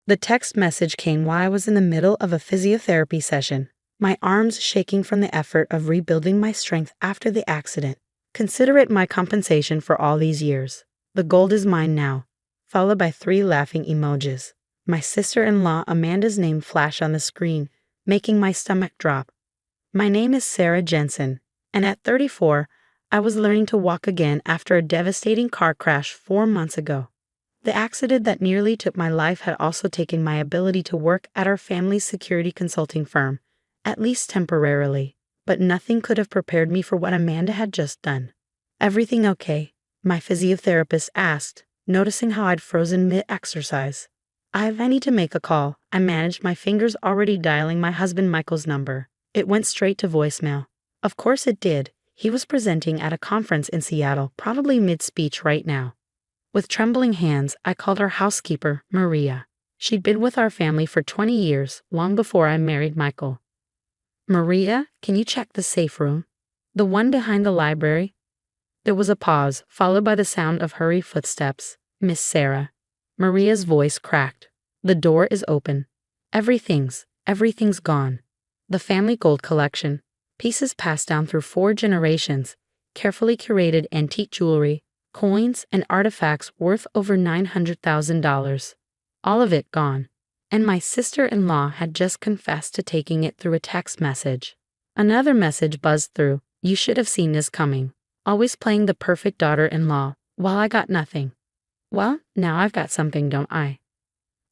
The text message came while I was in the middle of a physiotherapy session, my arms shaking from the effort of rebuilding my strength after the accident. Consider it my compensation for all these years. The gold is mine now. Followed by 3 laughing emojis. My sister-in-law Amanda's name flashed on the screen, making my stomach drop. My name is Sarah Jensen, and at 34, I was learning to walk again after a devastating car crash 4 months ago. The accident that nearly took my life had also taken my ability to work at our family's security consulting firm, at least temporarily, but nothing could have prepared me for what Amanda had just done. "Everything okay?" my physiotherapist asked, noticing how I'd frozen mid-exercise. "I need to make a call." I managed, my fingers already dialing my husband Michael's number. It went straight to voicemail. Of course it did. He was presenting at a conference in Seattle, probably mid-speech right now. With trembling hands, I called our housekeeper, Maria. She'd been with our family for 20 years, long before I married Michael. "Maria, can you check the safe room? The one behind the library?" There was a pause, followed by the sound of hurried footsteps. "Miss Sarah." Maria's voice cracked. "The door is open. Everything's gone. The family gold collection. Pieces passed down through 4 generations. Carefully curated antique jewelry, coins, and artifacts worth over $900,000. All of it gone. And my sister-in-law had just confessed to taking it through a text message." Another message buzzed through. "You should have seen this coming. Always playing the perfect daughter-in-law, while I got nothing. Well, now I've got something, don't I?"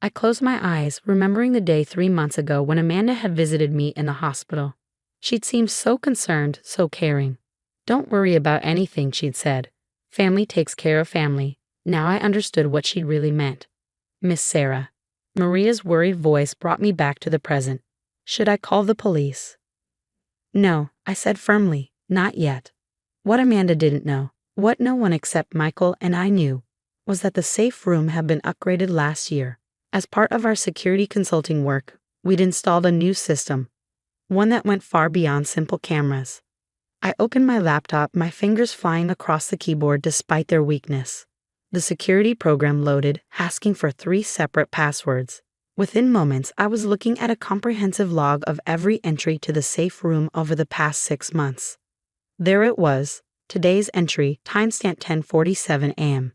I closed my eyes, remembering the day 3 months ago when Amanda had visited me in the hospital. She'd seemed so concerned, so caring. "Don't worry about anything," she'd said. "Family takes care of family." Now I understood what she'd really meant. "Miss Sarah." Maria's worried voice brought me back to the present. "Should I call the police?" "No," I said firmly, "not yet." What Amanda didn't know, what no one except Michael and I knew, was that the safe room had been upgraded last year. As part of our security consulting work, we'd installed a new system, one that went far beyond simple cameras. I opened my laptop, my fingers flying across the keyboard despite their weakness. The security program loaded, asking for 3 separate passwords. Within moments, I was looking at a comprehensive log of every entry to the safe room over the past 6 months. There it was, today's entry, timestamp 10:47 a.m.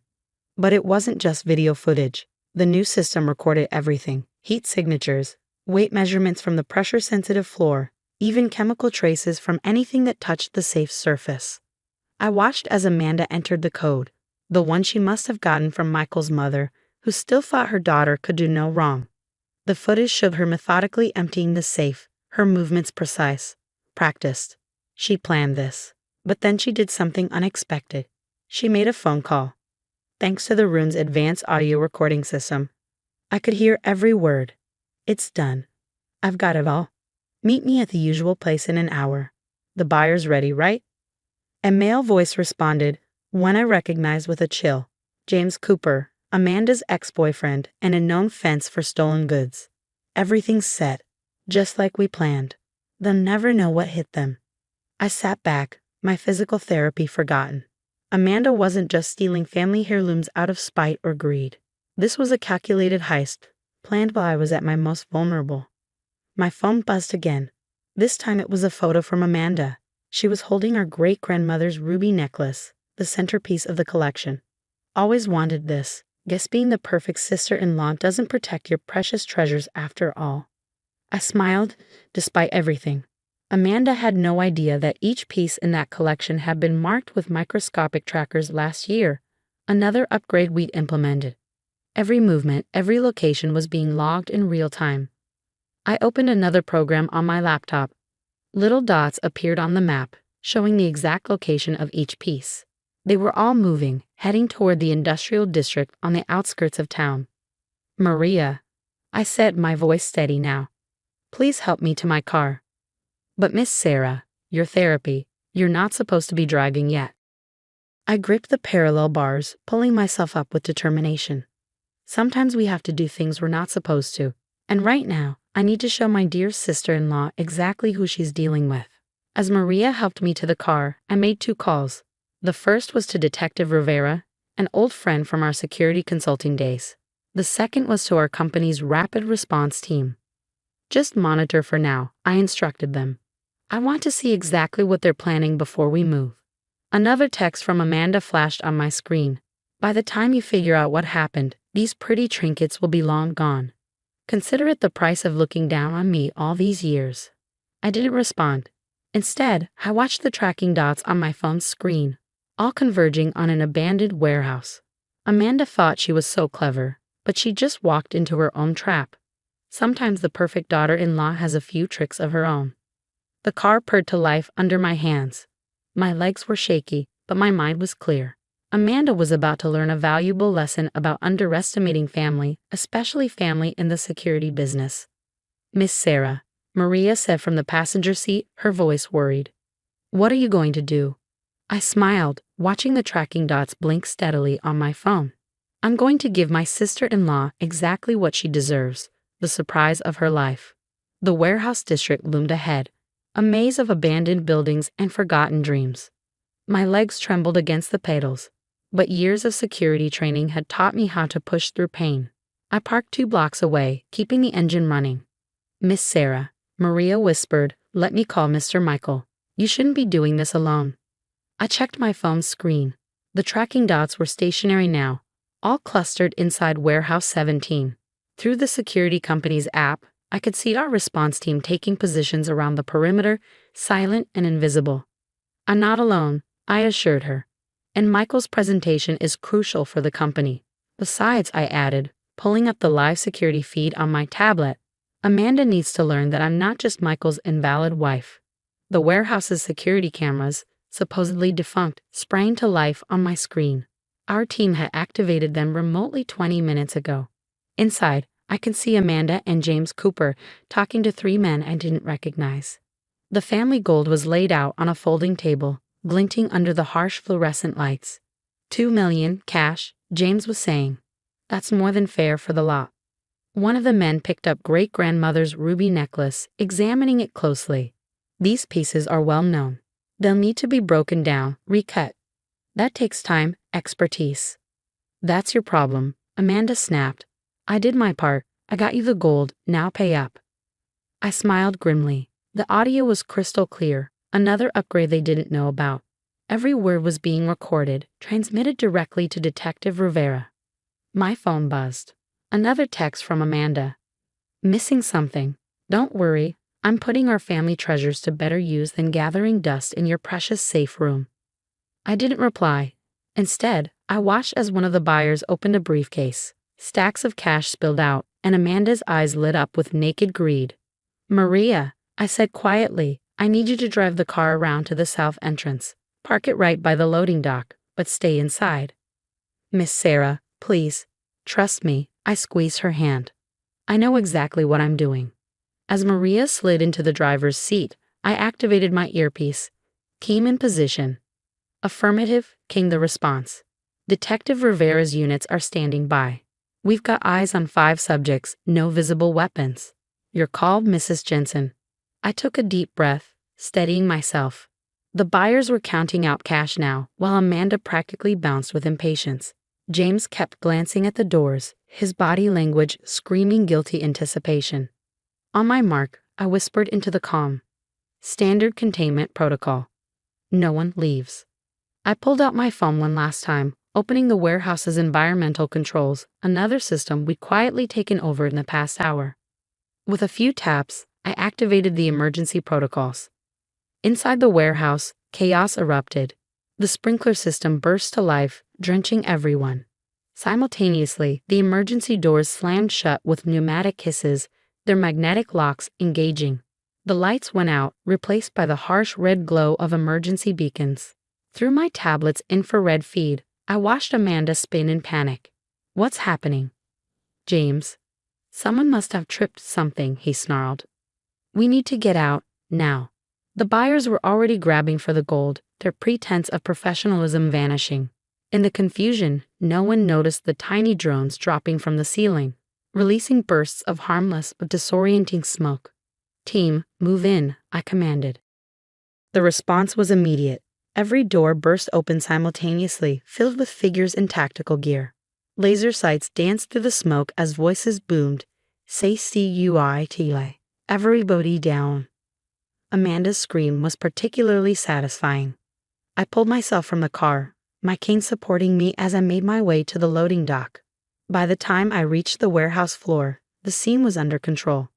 But it wasn't just video footage. The new system recorded everything: heat signatures, weight measurements from the pressure-sensitive floor, even chemical traces from anything that touched the safe surface. I watched as Amanda entered the code, the one she must have gotten from Michael's mother, who still thought her daughter could do no wrong. The footage showed her methodically emptying the safe, her movements precise, practiced. She planned this. But then she did something unexpected. She made a phone call. Thanks to the room's advanced audio recording system, I could hear every word. "It's done. I've got it all. Meet me at the usual place in an hour. The buyer's ready, right?" A male voice responded, one I recognized with a chill. James Cooper, Amanda's ex-boyfriend, and a known fence for stolen goods. "Everything's set, just like we planned. They'll never know what hit them." I sat back, my physical therapy forgotten. Amanda wasn't just stealing family heirlooms out of spite or greed. This was a calculated heist, planned while I was at my most vulnerable. My phone buzzed again. This time it was a photo from Amanda. She was holding her great-grandmother's ruby necklace, the centerpiece of the collection. "Always wanted this. Guess being the perfect sister-in-law doesn't protect your precious treasures after all." I smiled, despite everything. Amanda had no idea that each piece in that collection had been marked with microscopic trackers last year, another upgrade we'd implemented. Every movement, every location was being logged in real time. I opened another program on my laptop. Little dots appeared on the map, showing the exact location of each piece. They were all moving, heading toward the industrial district on the outskirts of town. "Maria," I said, my voice steady now. "Please help me to my car." "But Miss Sarah, your therapy, you're not supposed to be driving yet." I gripped the parallel bars, pulling myself up with determination. Sometimes we have to do things we're not supposed to, and right now, I need to show my dear sister-in-law exactly who she's dealing with. As Maria helped me to the car, I made 2 calls. The first was to Detective Rivera, an old friend from our security consulting days. The second was to our company's rapid response team. Just monitor for now, I instructed them. I want to see exactly what they're planning before we move. Another text from Amanda flashed on my screen. By the time you figure out what happened, these pretty trinkets will be long gone. Consider it the price of looking down on me all these years. I didn't respond. Instead, I watched the tracking dots on my phone's screen, all converging on an abandoned warehouse. Amanda thought she was so clever, but she just walked into her own trap. Sometimes the perfect daughter-in-law has a few tricks of her own. The car purred to life under my hands. My legs were shaky, but my mind was clear. Amanda was about to learn a valuable lesson about underestimating family, especially family in the security business. "Miss Sarah," Maria said from the passenger seat, her voice worried. "What are you going to do?" I smiled, watching the tracking dots blink steadily on my phone. "I'm going to give my sister-in-law exactly what she deserves, the surprise of her life." The warehouse district loomed ahead, a maze of abandoned buildings and forgotten dreams. My legs trembled against the pedals, but years of security training had taught me how to push through pain. I parked 2 blocks away, keeping the engine running. "Miss Sarah," Maria whispered, "let me call Mr. Michael. You shouldn't be doing this alone." I checked my phone's screen. The tracking dots were stationary now, all clustered inside Warehouse 17. Through the security company's app, I could see our response team taking positions around the perimeter, silent and invisible. "I'm not alone," I assured her. "And Michael's presentation is crucial for the company." "Besides," I added, pulling up the live security feed on my tablet, "Amanda needs to learn that I'm not just Michael's invalid wife." The warehouse's security cameras, supposedly defunct, sprang to life on my screen. Our team had activated them remotely 20 minutes ago. Inside, I could see Amanda and James Cooper talking to 3 men I didn't recognize. The family gold was laid out on a folding table, glinting under the harsh fluorescent lights. $2 million, cash, James was saying. "That's more than fair for the lot." One of the men picked up great-grandmother's ruby necklace, examining it closely. "These pieces are well known. They'll need to be broken down, recut. That takes time, expertise." "That's your problem," Amanda snapped. "I did my part. I got you the gold, now pay up." I smiled grimly. The audio was crystal clear, another upgrade they didn't know about. Every word was being recorded, transmitted directly to Detective Rivera. My phone buzzed. Another text from Amanda. "Missing something. Don't worry, I'm putting our family treasures to better use than gathering dust in your precious safe room." I didn't reply. Instead, I watched as one of the buyers opened a briefcase. Stacks of cash spilled out, and Amanda's eyes lit up with naked greed. "Maria," I said quietly, "I need you to drive the car around to the south entrance. Park it right by the loading dock, but stay inside." "Miss Sarah, please. Trust me," I squeezed her hand. "I know exactly what I'm doing." As Maria slid into the driver's seat, I activated my earpiece. "Came in position." "Affirmative," came the response. "Detective Rivera's units are standing by. We've got eyes on 5 subjects, no visible weapons. You're called, Mrs. Jensen." I took a deep breath, steadying myself. The buyers were counting out cash now, while Amanda practically bounced with impatience. James kept glancing at the doors, his body language screaming guilty anticipation. On my mark, I whispered into the comm. "Standard containment protocol. No one leaves." I pulled out my phone one last time, opening the warehouse's environmental controls, another system we'd quietly taken over in the past hour. With a few taps, I activated the emergency protocols. Inside the warehouse, chaos erupted. The sprinkler system burst to life, drenching everyone. Simultaneously, the emergency doors slammed shut with pneumatic hisses, their magnetic locks engaging. The lights went out, replaced by the harsh red glow of emergency beacons. Through my tablet's infrared feed, I watched Amanda spin in panic. "What's happening?" "James. Someone must have tripped something," he snarled. "We need to get out, now." The buyers were already grabbing for the gold, their pretense of professionalism vanishing. In the confusion, no one noticed the tiny drones dropping from the ceiling, releasing bursts of harmless but disorienting smoke. "Team, move in," I commanded. The response was immediate. Every door burst open simultaneously, filled with figures in tactical gear. Laser sights danced through the smoke as voices boomed. Say CUITLA. Everybody down. Amanda's scream was particularly satisfying. I pulled myself from the car, my cane supporting me as I made my way to the loading dock. By the time I reached the warehouse floor, the scene was under control.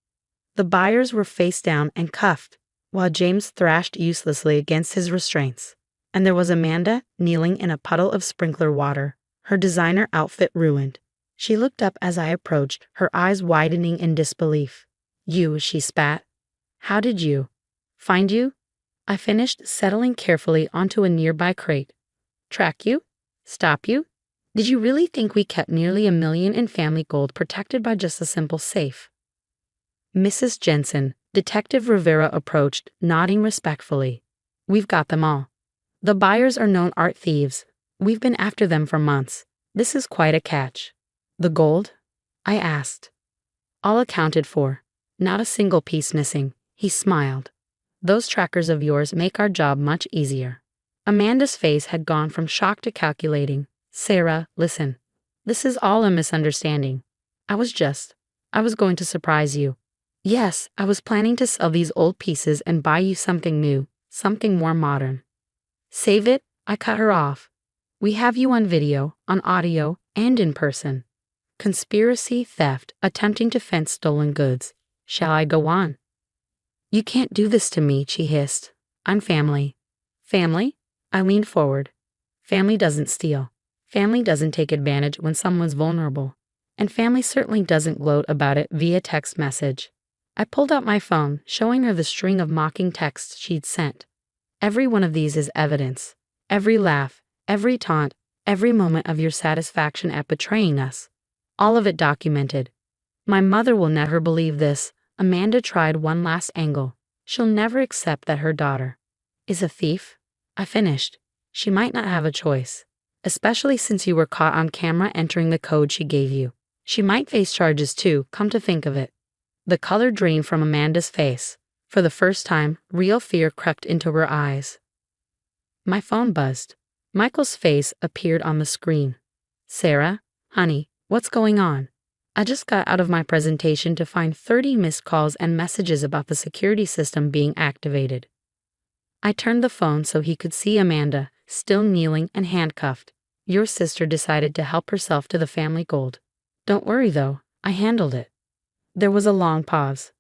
The buyers were face down and cuffed, while James thrashed uselessly against his restraints. And there was Amanda, kneeling in a puddle of sprinkler water, her designer outfit ruined. She looked up as I approached, her eyes widening in disbelief. You, she spat. How did you find you? I finished, settling carefully onto a nearby crate. Track you? Stop you? Did you really think we kept nearly $1 million in family gold protected by just a simple safe? Mrs. Jensen, Detective Rivera approached, nodding respectfully. We've got them all. The buyers are known art thieves. We've been after them for months. This is quite a catch. The gold? I asked. All accounted for. Not a single piece missing. He smiled. Those trackers of yours make our job much easier. Amanda's face had gone from shock to calculating. Sarah, listen. This is all a misunderstanding. I was going to surprise you. Yes, I was planning to sell these old pieces and buy you something new, something more modern. Save it, I cut her off. We have you on video, on audio, and in person. Conspiracy, theft, attempting to fence stolen goods. Shall I go on? You can't do this to me, she hissed. I'm family. Family? I leaned forward. Family doesn't steal. Family doesn't take advantage when someone's vulnerable. And family certainly doesn't gloat about it via text message. I pulled out my phone, showing her the string of mocking texts she'd sent. Every one of these is evidence. Every laugh, every taunt, every moment of your satisfaction at betraying us. All of it documented. My mother will never believe this. Amanda tried one last angle. She'll never accept that her daughter is a thief. I finished. She might not have a choice. Especially since you were caught on camera entering the code she gave you. She might face charges too, come to think of it. The color drained from Amanda's face. For the first time, real fear crept into her eyes. My phone buzzed. Michael's face appeared on the screen. Sarah, honey, what's going on? I just got out of my presentation to find 30 missed calls and messages about the security system being activated. I turned the phone so he could see Amanda, still kneeling and handcuffed. Your sister decided to help herself to the family gold. Don't worry though, I handled it. There was a long pause.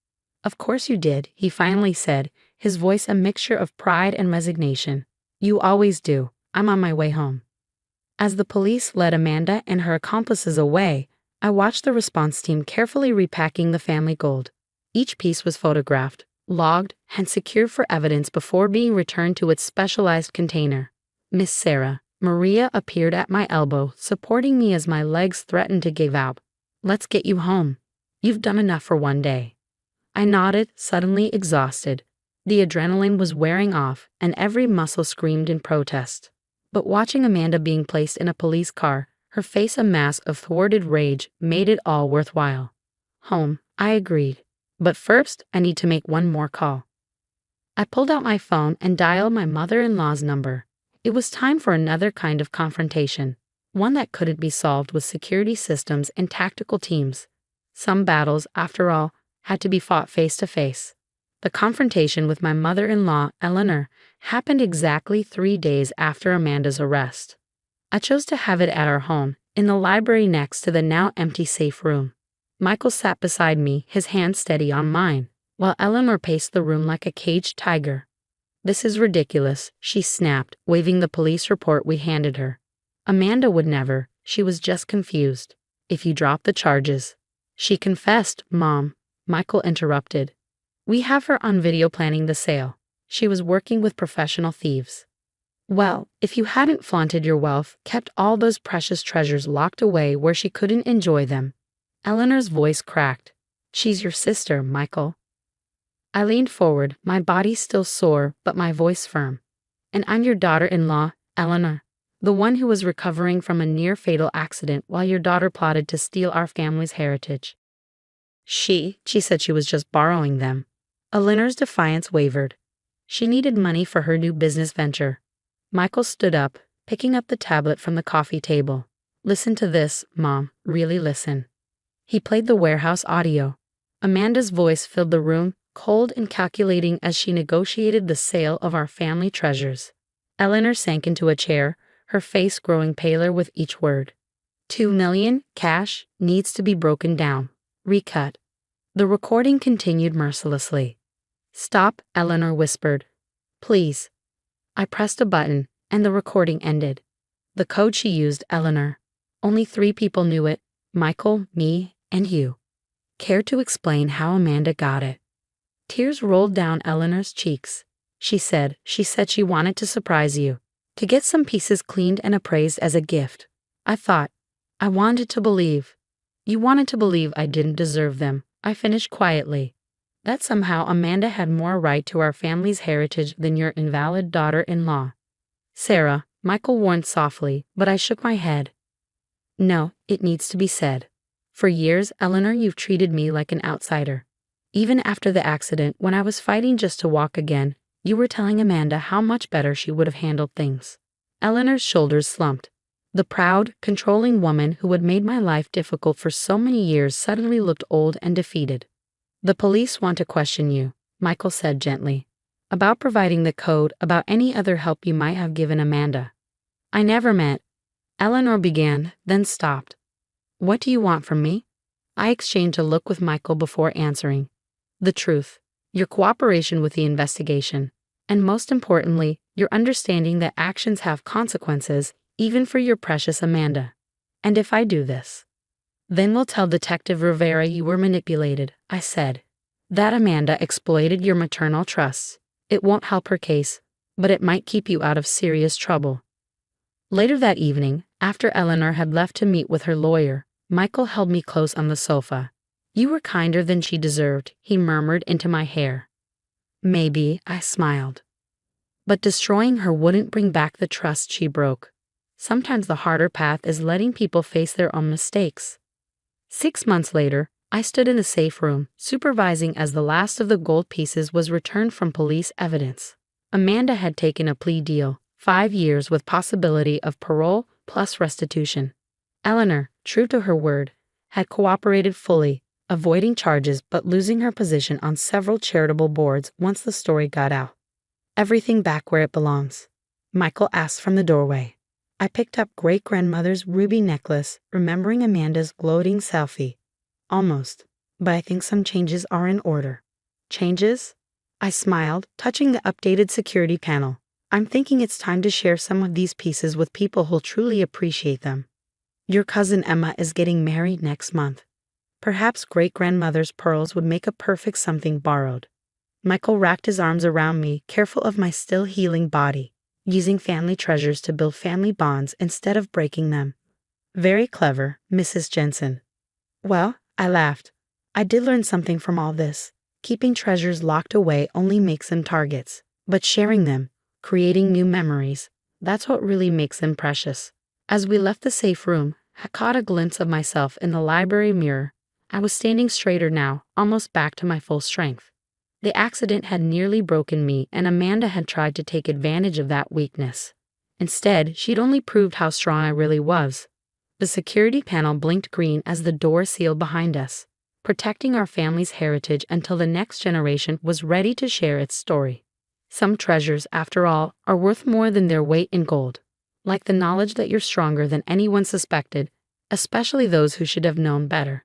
Of course you did, he finally said, his voice a mixture of pride and resignation. You always do. I'm on my way home. As the police led Amanda and her accomplices away, I watched the response team carefully repacking the family gold. Each piece was photographed, logged, and secured for evidence before being returned to its specialized container. Miss Sarah, Maria appeared at my elbow, supporting me as my legs threatened to give out. Let's get you home. You've done enough for one day. I nodded, suddenly exhausted. The adrenaline was wearing off, and every muscle screamed in protest. But watching Amanda being placed in a police car, her face a mask of thwarted rage, made it all worthwhile. Home, I agreed. But first, I need to make one more call. I pulled out my phone and dialed my mother-in-law's number. It was time for another kind of confrontation, one that couldn't be solved with security systems and tactical teams. Some battles, after all, had to be fought face to face. The confrontation with my mother-in-law, Eleanor, happened exactly 3 days after Amanda's arrest. I chose to have it at our home, in the library next to the now empty safe room. Michael sat beside me, his hand steady on mine, while Eleanor paced the room like a caged tiger. This is ridiculous, she snapped, waving the police report we handed her. Amanda would never, she was just confused. If you drop the charges. She confessed, Mom, Michael interrupted. We have her on video planning the sale. She was working with professional thieves. Well, if you hadn't flaunted your wealth, kept all those precious treasures locked away where she couldn't enjoy them. Eleanor's voice cracked. She's your sister, Michael. I leaned forward, my body still sore, but my voice firm. And I'm your daughter-in-law, Eleanor, the one who was recovering from a near-fatal accident while your daughter plotted to steal our family's heritage. She said she was just borrowing them. Eleanor's defiance wavered. She needed money for her new business venture. Michael stood up, picking up the tablet from the coffee table. Listen to this, Mom, really listen. He played the warehouse audio. Amanda's voice filled the room, cold and calculating as she negotiated the sale of our family treasures. Eleanor sank into a chair, her face growing paler with each word. 2 million, cash, needs to be broken down. Recut. The recording continued mercilessly. Stop, Eleanor whispered. Please. I pressed a button, and the recording ended. The code she used, Eleanor. Only 3 people knew it, Michael, me, and you. Care to explain how Amanda got it? Tears rolled down Eleanor's cheeks. She said she wanted to surprise you, to get some pieces cleaned and appraised as a gift. I wanted to believe. You wanted to believe I didn't deserve them, I finished quietly. That somehow Amanda had more right to our family's heritage than your invalid daughter-in-law. Sarah, Michael warned softly, but I shook my head. No, it needs to be said. For years, Eleanor, you've treated me like an outsider. Even after the accident, when I was fighting just to walk again, you were telling Amanda how much better she would have handled things. Eleanor's shoulders slumped. The proud, controlling woman who had made my life difficult for so many years suddenly looked old and defeated. The police want to question you, Michael said gently. About providing the code, about any other help you might have given Amanda. I never meant. Eleanor began, then stopped. What do you want from me? I exchanged a look with Michael before answering. The truth, your cooperation with the investigation, and most importantly, your understanding that actions have consequences, even for your precious Amanda. And if I do this, then we'll tell Detective Rivera you were manipulated, I said. That Amanda exploited your maternal trusts. It won't help her case, but it might keep you out of serious trouble. Later that evening, after Eleanor had left to meet with her lawyer, Michael held me close on the sofa. You were kinder than she deserved, he murmured into my hair. Maybe, I smiled. But destroying her wouldn't bring back the trust she broke. Sometimes the harder path is letting people face their own mistakes. 6 months later, I stood in the safe room, supervising as the last of the gold pieces was returned from police evidence. Amanda had taken a plea deal, 5 years with possibility of parole plus restitution. Eleanor, true to her word, had cooperated fully, avoiding charges but losing her position on several charitable boards once the story got out. Everything back where it belongs, Michael asked from the doorway. I picked up great-grandmother's ruby necklace, remembering Amanda's gloating selfie. Almost, but I think some changes are in order. Changes? I smiled, touching the updated security panel. I'm thinking it's time to share some of these pieces with people who'll truly appreciate them. Your cousin Emma is getting married next month. Perhaps great-grandmother's pearls would make a perfect something borrowed. Michael wrapped his arms around me, careful of my still healing body, using family treasures to build family bonds instead of breaking them. Very clever, Mrs. Jensen. Well, I laughed. I did learn something from all this. Keeping treasures locked away only makes them targets, but sharing them, creating new memories, that's what really makes them precious. As we left the safe room, I caught a glimpse of myself in the library mirror. I was standing straighter now, almost back to my full strength. The accident had nearly broken me, and Amanda had tried to take advantage of that weakness. Instead, she'd only proved how strong I really was. The security panel blinked green as the door sealed behind us, protecting our family's heritage until the next generation was ready to share its story. Some treasures, after all, are worth more than their weight in gold. Like the knowledge that you're stronger than anyone suspected, especially those who should have known better.